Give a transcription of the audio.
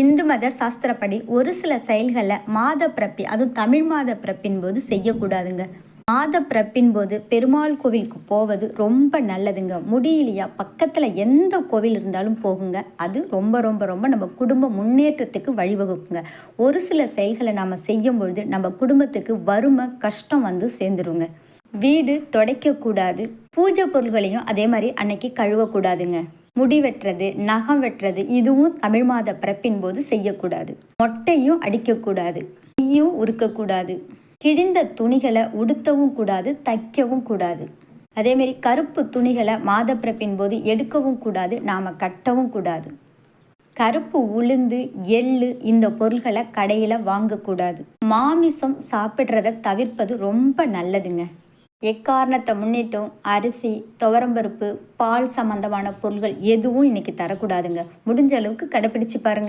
இந்து மத சாஸ்திரப்படி ஒரு சில செயல்களை மாத பிறப்பி, அதுவும் தமிழ் மாத பிறப்பின் போது செய்யக்கூடாதுங்க. மாத பிறப்பின் போது பெருமாள் கோவிலுக்கு போவது ரொம்ப நல்லதுங்க. முடியலையா, பக்கத்தில் எந்த கோவில் இருந்தாலும் போகுங்க. அது ரொம்ப ரொம்ப ரொம்ப நம்ம குடும்ப முன்னேற்றத்துக்கு வழிவகுக்குங்க. ஒரு சில செயல்களை நாம் செய்யும் பொழுது நம்ம குடும்பத்துக்கு வறுமை கஷ்டம் வந்து சேர்ந்துருங்க. வீடு துடைக்கக்கூடாது. பூஜை பொருள்களையும் அதே மாதிரி அன்னைக்கு கழுவக்கூடாதுங்க. முடி வெட்டுறது, நகம் வெட்டுறது இதுவும் தமிழ் மாத பிறப்பின் போது செய்யக்கூடாது. மொட்டையும் அடிக்கக்கூடாது. கையும் உருக்கக்கூடாது. கிழிந்த துணிகளை உடுத்தவும் கூடாது, தைக்கவும் கூடாது. அதேமாரி கருப்பு துணிகளை மாத பிறப்பின் போது எடுக்கவும் கூடாது, நாம் கட்டவும் கூடாது. கருப்பு உளுந்து, எள்ளு இந்த பொருள்களை கடையில் வாங்கக்கூடாது. மாமிசம் சாப்பிட்றத தவிர்ப்பது ரொம்ப நல்லதுங்க. எக்காரணத்தை முன்னிட்டும் அரிசி, துவரம்பருப்பு, பால் சம்பந்தமான பொருள்கள் எதுவும் இன்னைக்கு தரக்கூடாதுங்க. முடிஞ்ச அளவுக்கு கடைப்பிடிச்சு பாருங்க.